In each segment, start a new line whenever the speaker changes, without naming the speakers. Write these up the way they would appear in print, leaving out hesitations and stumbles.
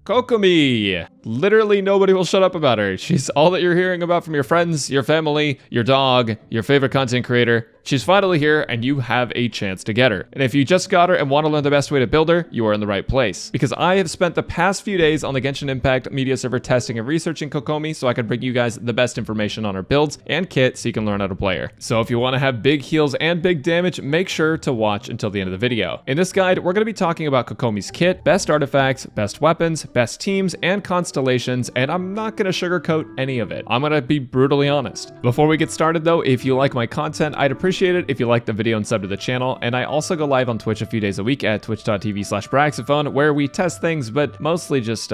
Kokomi! Literally nobody will shut up about her. She's all that you're hearing about from your friends, your family, your dog, your favorite content creator. She's finally here and you have a chance to get her. And if you just got her and want to learn the best way to build her, you are in the right place. Because I have spent the past few days on the Genshin Impact media server testing and researching Kokomi so I can bring you guys the best information on her builds and kit so you can learn how to play her. So if you want to have big heals and big damage, make sure to watch until the end of the video. In this guide, we're going to be talking about Kokomi's kit, best artifacts, best weapons, best teams, and constellations, and I'm not going to sugarcoat any of it. I'm going to be brutally honest. Before we get started though, if you like my content, I'd appreciate it if you like the video and sub to the channel, and I also go live on Twitch a few days a week at twitch.tv/Braxophone, where we test things, but mostly just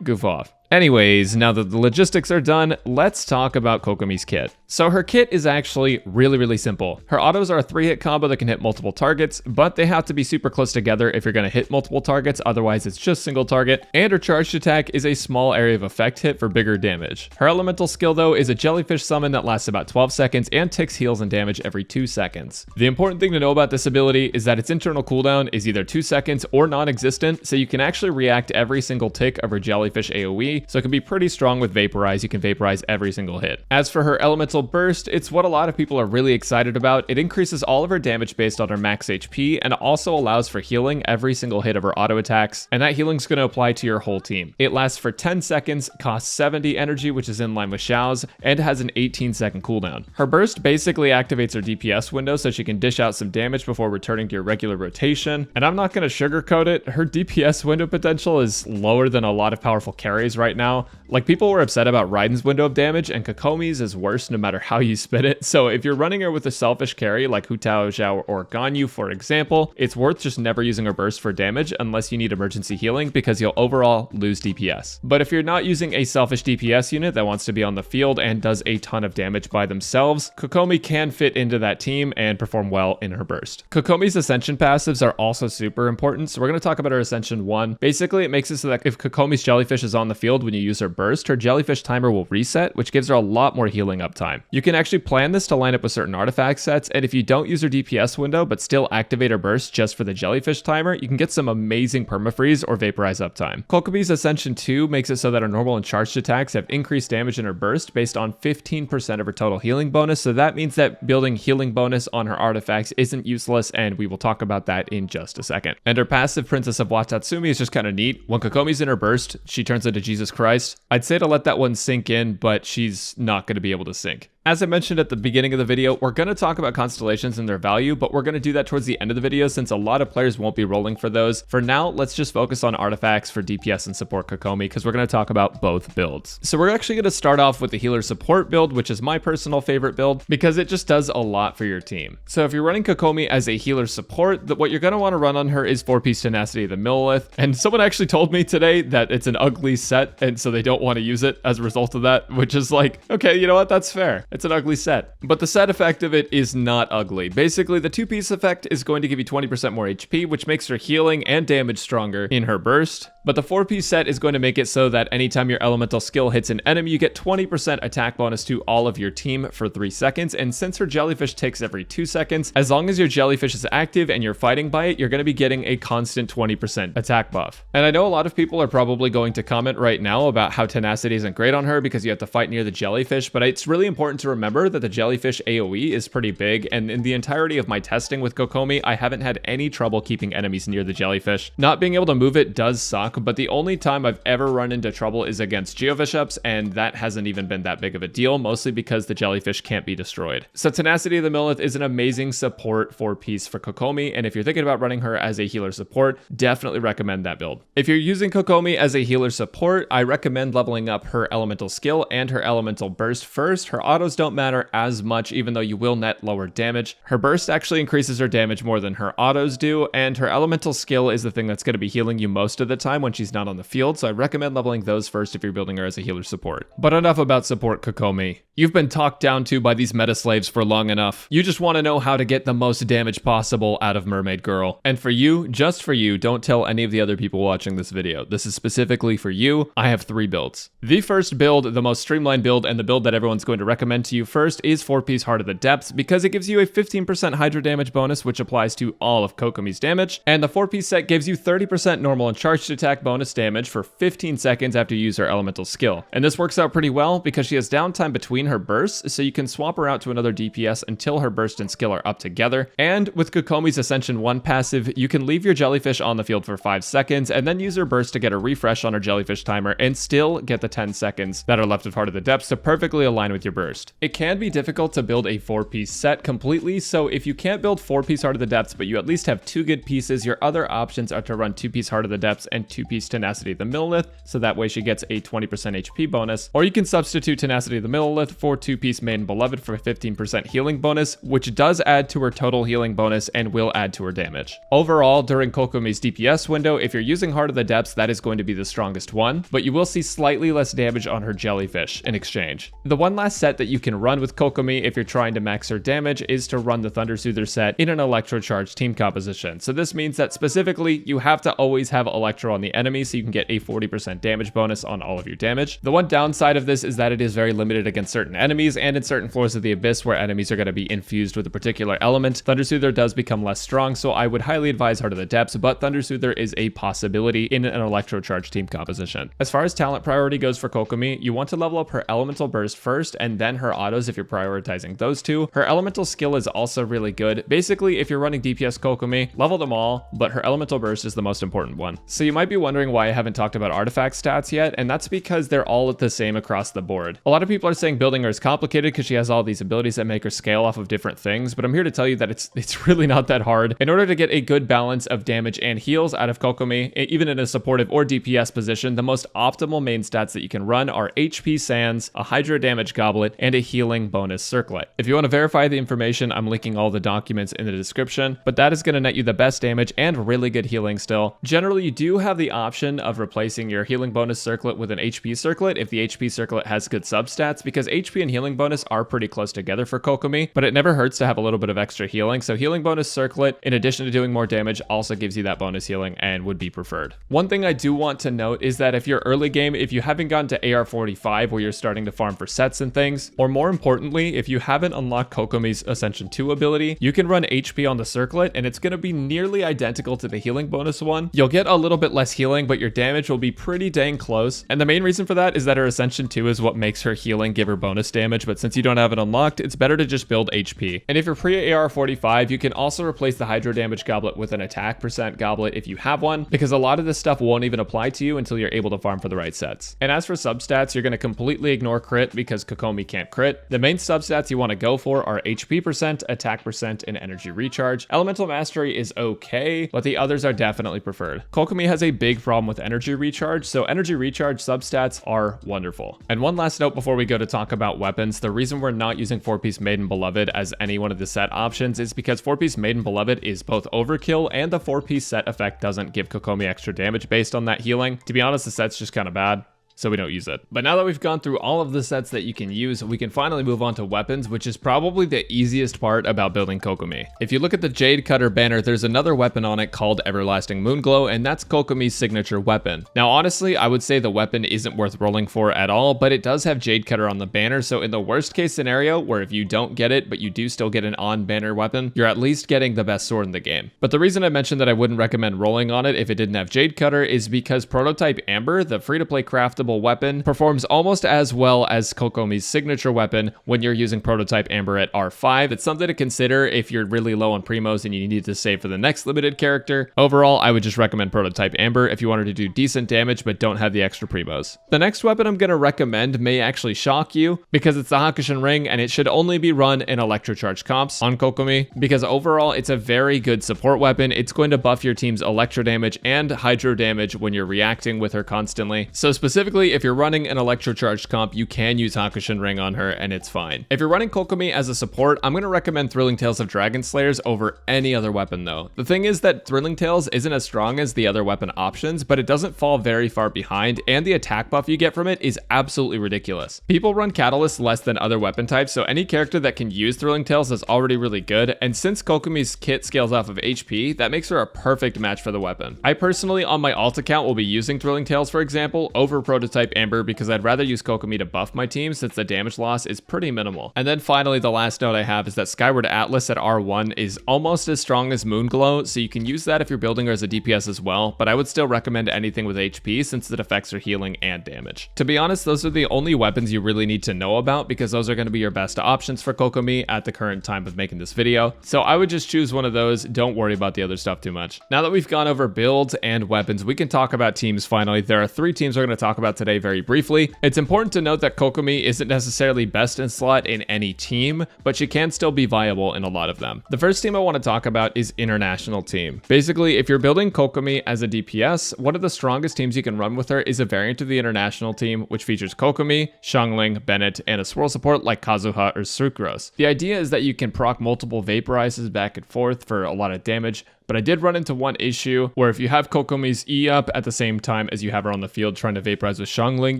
goof off. Anyways, now that the logistics are done, let's talk about Kokomi's kit. So her kit is actually really simple. Her autos are a 3-hit combo that can hit multiple targets, but they have to be super close together if you're going to hit multiple targets, otherwise it's just single target. And her charged attack is a small area of effect hit for bigger damage. Her elemental skill though is a jellyfish summon that lasts about 12 seconds and ticks heals and damage every 2 seconds. The important thing to know about this ability is that its internal cooldown is either 2 seconds or non-existent, so you can actually react every single tick of her jellyfish AoE, so it can be pretty strong with Vaporize. You can Vaporize every single hit. As for her elemental burst, it's what a lot of people are really excited about. It increases all of her damage based on her max HP and also allows for healing every single hit of her auto attacks, and that healing is going to apply to your whole team. It lasts for 10 seconds, costs 70 energy, which is in line with Xiao's, and has an 18-second cooldown. Her burst basically activates her DPS window so she can dish out some damage before returning to your regular rotation, and I'm not going to sugarcoat it. Her DPS window potential is lower than a lot of powerful carries right now. Like, people were upset about Raiden's window of damage, and Kokomi's is worse no matter how you spin it. So if you're running her with a selfish carry like Hu Tao, Xiao, or Ganyu, for example, it's worth just never using her burst for damage unless you need emergency healing, because you'll overall lose DPS. But if you're not using a selfish DPS unit that wants to be on the field and does a ton of damage by themselves, Kokomi can fit into that team and perform well in her burst. Kokomi's Ascension passives are also super important, so we're going to talk about her Ascension 1. Basically, it makes it so that if Kokomi's jellyfish is on the field when you use her burst, her jellyfish timer will reset, which gives her a lot more healing uptime. You can actually plan this to line up with certain artifact sets, and if you don't use her DPS window but still activate her burst just for the jellyfish timer, you can get some amazing permafreeze or vaporize uptime. Kokomi's Ascension 2 makes it so that her normal and charged attacks have increased damage in her burst based on 15% of her total healing bonus, so that means that building healing bonus on her artifacts isn't useless, and we will talk about that in just a second. And her passive Princess of Watatsumi is just kind of neat. When Kokomi's in her burst, she turns into Jesus Christ. I'd say to let that one sink in, but she's not going to be able to sink. As I mentioned at the beginning of the video, we're going to talk about constellations and their value, but we're going to do that towards the end of the video since a lot of players won't be rolling for those. For now, let's just focus on artifacts for DPS and support Kokomi, because we're going to talk about both builds. So we're actually going to start off with the healer support build, which is my personal favorite build because it just does a lot for your team. So if you're running Kokomi as a healer support, what you're going to want to run on her is 4-piece Tenacity of the Millelith. And someone actually told me today that it's an ugly set, and so they don't want to use it as a result of that, which is like, okay, you know what? That's fair. It's an ugly set. But the set effect of it is not ugly. Basically, the 2-piece effect is going to give you 20% more HP, which makes her healing and damage stronger in her burst. But the 4-piece set is going to make it so that anytime your elemental skill hits an enemy, you get 20% attack bonus to all of your team for 3 seconds. And since her jellyfish ticks every 2 seconds, as long as your jellyfish is active and you're fighting by it, you're going to be getting a constant 20% attack buff. And I know a lot of people are probably going to comment right now about how tenacity isn't great on her because you have to fight near the jellyfish, but it's really important to remember that the jellyfish AoE is pretty big, and in the entirety of my testing with Kokomi, I haven't had any trouble keeping enemies near the jellyfish. Not being able to move it does suck, but the only time I've ever run into trouble is against Geovishiops, and that hasn't even been that big of a deal, mostly because the jellyfish can't be destroyed. So Tenacity of the Millelith is an amazing support 4-piece for Kokomi, and if you're thinking about running her as a healer support, definitely recommend that build. If you're using Kokomi as a healer support, I recommend leveling up her elemental skill and her elemental burst first. Her autos don't matter as much, even though you will net lower damage. Her burst actually increases her damage more than her autos do, and her elemental skill is the thing that's going to be healing you most of the time when she's not on the field, so I recommend leveling those first if you're building her as a healer support. But enough about support Kokomi. You've been talked down to by these meta slaves for long enough. You just want to know how to get the most damage possible out of Mermaid Girl. And for you, just for you, don't tell any of the other people watching this video. This is specifically for you. I have 3 builds. The first build, the most streamlined build, and the build that everyone's going to recommend to you first is 4-piece Heart of the Depths because it gives you a 15% Hydro damage bonus, which applies to all of Kokomi's damage. And the 4-piece set gives you 30% normal and charged attack bonus damage for 15 seconds after you use her elemental skill. And this works out pretty well because she has downtime between her bursts, so you can swap her out to another DPS until her burst and skill are up together. And with Kokomi's Ascension 1 passive, you can leave your jellyfish on the field for 5 seconds and then use her burst to get a refresh on her jellyfish timer and still get the 10 seconds that are left of Heart of the Depths to perfectly align with your burst. It can be difficult to build a 4-piece set completely, so if you can't build 4-piece Heart of the Depths but you at least have 2 good pieces, your other options are to run 2-piece Heart of the Depths and 2-piece Tenacity of the Millilith, so that way she gets a 20% HP bonus, or you can substitute Tenacity of the Millilith for 2-piece Maiden Beloved for a 15% healing bonus, which does add to her total healing bonus and will add to her damage. Overall, during Kokomi's DPS window, if you're using Heart of the Depths, that is going to be the strongest one, but you will see slightly less damage on her jellyfish in exchange. The one last set that you can run with Kokomi if you're trying to max her damage is to run the Thunder Soother set in an Electro Charged team composition. So this means that specifically, you have to always have Electro on the enemy so you can get a 40% damage bonus on all of your damage. The one downside of this is that it is very limited against certain enemies and in certain floors of the Abyss where enemies are going to be infused with a particular element. Thunder Soother does become less strong, so I would highly advise Heart of the Depths, but Thunder Soother is a possibility in an Electro Charged team composition. As far as talent priority goes for Kokomi, you want to level up her Elemental Burst first and then her autos if you're prioritizing those two. Her Elemental skill is also really good. Basically, if you're running DPS Kokomi, level them all, but her Elemental Burst is the most important one. So you might be wondering why I haven't talked about artifact stats yet, and that's because they're all the same across the board. A lot of people are saying building her is complicated because she has all these abilities that make her scale off of different things, but I'm here to tell you that it's really not that hard. In order to get a good balance of damage and heals out of Kokomi, even in a supportive or DPS position, the most optimal main stats that you can run are HP Sands, a Hydro damage goblet, and a healing bonus circlet. If you want to verify the information, I'm linking all the documents in the description, but that is going to net you the best damage and really good healing still. Generally, you do have the option of replacing your healing bonus circlet with an HP circlet if the HP circlet has good substats, because HP and healing bonus are pretty close together for Kokomi, but it never hurts to have a little bit of extra healing. So healing bonus circlet, in addition to doing more damage, also gives you that bonus healing and would be preferred. One thing I do want to note is that if you're early game, if you haven't gotten to AR 45 where you're starting to farm for sets and things, or more importantly, if you haven't unlocked Kokomi's Ascension 2 ability, you can run HP on the circlet and it's going to be nearly identical to the healing bonus one. You'll get a little bit less healing, but your damage will be pretty dang close. And the main reason for that is that her Ascension 2 is what makes her healing give her bonus damage, but since you don't have it unlocked, it's better to just build HP. And if you're pre-AR 45, you can also replace the Hydro damage goblet with an attack percent goblet if you have one, because a lot of this stuff won't even apply to you until you're able to farm for the right sets. And as for substats, you're going to completely ignore crit because Kokomi can't crit. The main substats you want to go for are HP percent, attack percent, and energy recharge. Elemental mastery is okay, but the others are definitely preferred. Kokomi has a big problem with energy recharge, so energy recharge substats are wonderful. And one last note before we go to talk about weapons, the reason we're not using 4-piece Maiden Beloved as any one of the set options is because 4-piece Maiden Beloved is both overkill and the 4-piece set effect doesn't give Kokomi extra damage based on that healing. To be honest, the set's just kind of bad, so we don't use it. But now that we've gone through all of the sets that you can use, we can finally move on to weapons, which is probably the easiest part about building Kokomi. If you look at the Jade Cutter banner, there's another weapon on it called Everlasting Moonglow, and that's Kokomi's signature weapon. Now, honestly, I would say the weapon isn't worth rolling for at all, but it does have Jade Cutter on the banner, so in the worst case scenario, where if you don't get it, but you do still get an on-banner weapon, you're at least getting the best sword in the game. But the reason I mentioned that I wouldn't recommend rolling on it if it didn't have Jade Cutter is because Prototype Amber, the free-to-play craftable weapon, performs almost as well as Kokomi's signature weapon when you're using Prototype Amber at R5. It's something to consider if you're really low on primos and you need to save for the next limited character. Overall, I would just recommend Prototype Amber if you wanted to do decent damage but don't have the extra primos. The next weapon I'm going to recommend may actually shock you because it's the Hakushin Ring and it should only be run in Electrocharge comps on Kokomi because overall it's a very good support weapon. It's going to buff your team's Electro damage and Hydro damage when you're reacting with her constantly. So specifically Basically, if you're running an electrocharged comp, you can use Hakushin Ring on her and it's fine. If you're running Kokomi as a support, I'm going to recommend Thrilling Tales of Dragon Slayers over any other weapon though. The thing is that Thrilling Tales isn't as strong as the other weapon options, but it doesn't fall very far behind, and the attack buff you get from it is absolutely ridiculous. People run Catalyst less than other weapon types, so any character that can use Thrilling Tales is already really good, and since Kokomi's kit scales off of HP, that makes her a perfect match for the weapon. I personally, on my alt account, will be using Thrilling Tales, for example, over Prototype Amber because I'd rather use Kokomi to buff my team since the damage loss is pretty minimal. And then finally, the last note I have is that Skyward Atlas at R1 is almost as strong as Moonglow, so you can use that if you're building her as a DPS as well, but I would still recommend anything with HP since it affects her healing and damage. To be honest, those are the only weapons you really need to know about because those are going to be your best options for Kokomi at the current time of making this video. So I would just choose one of those. Don't worry about the other stuff too much. Now that we've gone over builds and weapons, we can talk about teams finally. There are 3 teams we're going to talk about today very briefly. It's important to note that Kokomi isn't necessarily best in slot in any team, but she can still be viable in a lot of them. The first team I want to talk about is International Team. Basically, if you're building Kokomi as a DPS, one of the strongest teams you can run with her is a variant of the International Team, which features Kokomi, Xiangling, Bennett, and a swirl support like Kazuha or Sucrose. The idea is that you can proc multiple vaporizes back and forth for a lot of damage, but I did run into one issue where if you have Kokomi's E up at the same time as you have her on the field trying to vaporize with Xiangling,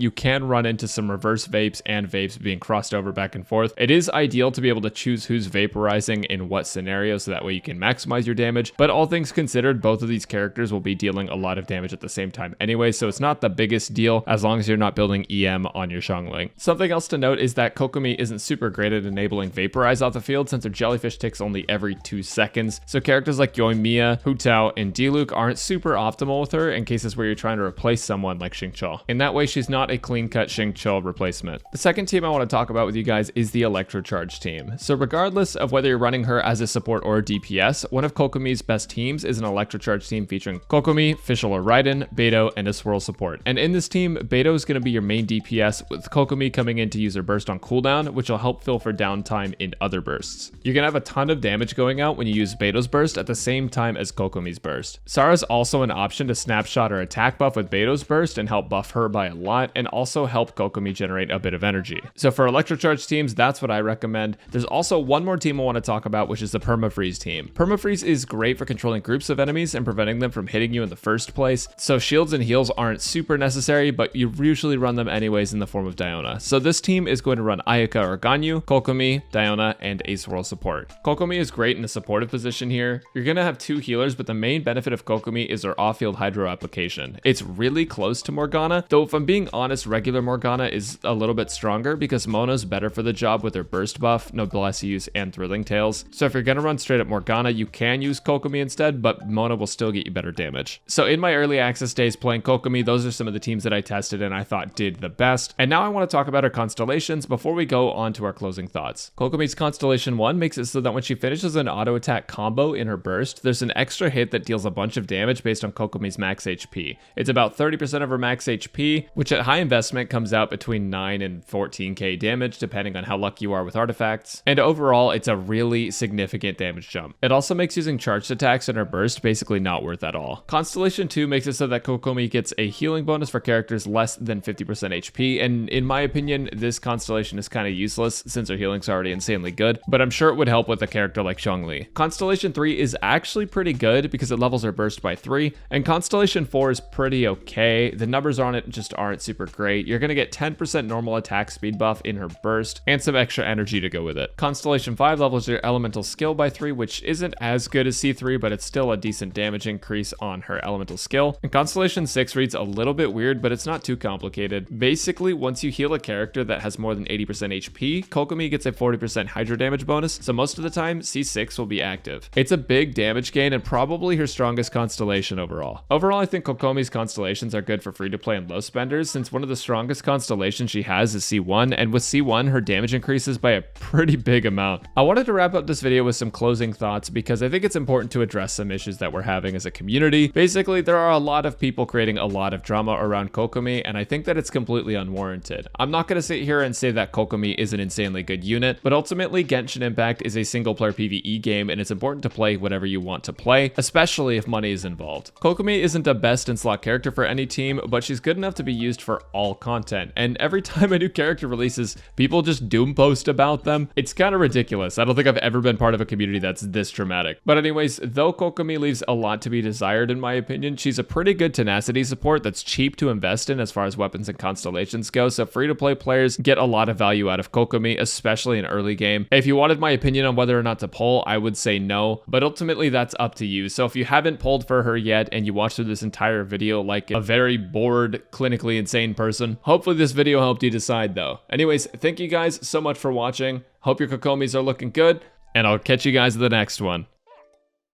you can run into some reverse vapes and vapes being crossed over back and forth. It is ideal to be able to choose who's vaporizing in what scenario so that way you can maximize your damage, but all things considered, both of these characters will be dealing a lot of damage at the same time anyway, so it's not the biggest deal as long as you're not building EM on your Xiangling. Something else to note is that Kokomi isn't super great at enabling vaporize off the field since her jellyfish ticks only every 2 seconds, so characters like Yoimiya, Hu Tao, and Diluc aren't super optimal with her in cases where you're trying to replace someone like Xingqiu. In that way, she's not a clean-cut Xingqiu replacement. The second team I want to talk about with you guys is the Electrocharge team. So regardless of whether you're running her as a support or a DPS, one of Kokomi's best teams is an Electrocharge team featuring Kokomi, Fischl or Raiden, Beidou, and a swirl support. And in this team, Beidou is going to be your main DPS with Kokomi coming in to use her burst on cooldown, which will help fill for downtime in other bursts. You're going to have a ton of damage going out when you use Beidou's burst at the same time as Kokomi's burst. Sara's also an option to snapshot her attack buff with Beidou's burst and help buff her by a lot, and also help Kokomi generate a bit of energy. So for Electrocharge teams, that's what I recommend. There's also one more team I want to talk about, which is the Permafreeze team. Permafreeze is great for controlling groups of enemies and preventing them from hitting you in the first place, so shields and heals aren't super necessary, but you usually run them anyways in the form of Diona. So this team is going to run Ayaka or Ganyu, Kokomi, Diona, and a swirl support. Kokomi is great in a supportive position here. You're going to have 2 healers, but the main benefit of Kokomi is her off-field hydro application. It's really close to Morgana, though if I'm being honest, regular Morgana is a little bit stronger because Mona's better for the job with her burst buff, Noblesse use, and Thrilling Tales. So if you're gonna run straight up Morgana, you can use Kokomi instead, but Mona will still get you better damage. So in my early access days playing Kokomi, those are some of the teams that I tested and I thought did the best. And now I want to talk about her constellations before we go on to our closing thoughts. Kokomi's Constellation 1 makes it so that when she finishes an auto attack combo in her burst, there's an extra hit that deals a bunch of damage based on Kokomi's max HP. It's about 30% of her max HP, which at high investment comes out between 9 and 14k damage depending on how lucky you are with artifacts, and overall it's a really significant damage jump. It also makes using charged attacks in her burst basically not worth at all. Constellation 2 makes it so that Kokomi gets a healing bonus for characters less than 50% HP, and in my opinion this constellation is kind of useless since her healing's already insanely good, but I'm sure it would help with a character like Zhongli. Constellation 3 is actually pretty good because it levels her burst by 3, and Constellation 4 is pretty okay. The numbers on it just aren't super great. You're going to get 10% normal attack speed buff in her burst and some extra energy to go with it. Constellation 5 levels your elemental skill by 3, which isn't as good as C3, but it's still a decent damage increase on her elemental skill. And Constellation 6 reads a little bit weird, but it's not too complicated. Basically, once you heal a character that has more than 80% HP, Kokomi gets a 40% hydro damage bonus, so most of the time C6 will be active. It's a big damage gain and probably her strongest constellation overall. Overall, I think Kokomi's constellations are good for free-to-play and low spenders, since one of the strongest constellations she has is C1, and with C1, her damage increases by a pretty big amount. I wanted to wrap up this video with some closing thoughts because I think it's important to address some issues that we're having as a community. Basically, there are a lot of people creating a lot of drama around Kokomi, and I think that it's completely unwarranted. I'm not going to sit here and say that Kokomi is an insanely good unit, but ultimately Genshin Impact is a single-player PvE game, and it's important to play whatever you want to play, especially if money is involved. Kokomi isn't a best in slot character for any team, but she's good enough to be used for all content, and every time a new character releases, people just doom post about them. It's kind of ridiculous. I don't think I've ever been part of a community that's this dramatic. But anyways, though Kokomi leaves a lot to be desired in my opinion, she's a pretty good tenacity support that's cheap to invest in as far as weapons and constellations go, so free-to-play players get a lot of value out of Kokomi, especially in early game. If you wanted my opinion on whether or not to pull, I would say no, but ultimately that's up to you. So if you haven't pulled for her yet and you watched through this entire video like a very bored, clinically insane person, hopefully this video helped you decide though. Anyways, thank you guys so much for watching. Hope your Kokomis are looking good, and I'll catch you guys in the next one.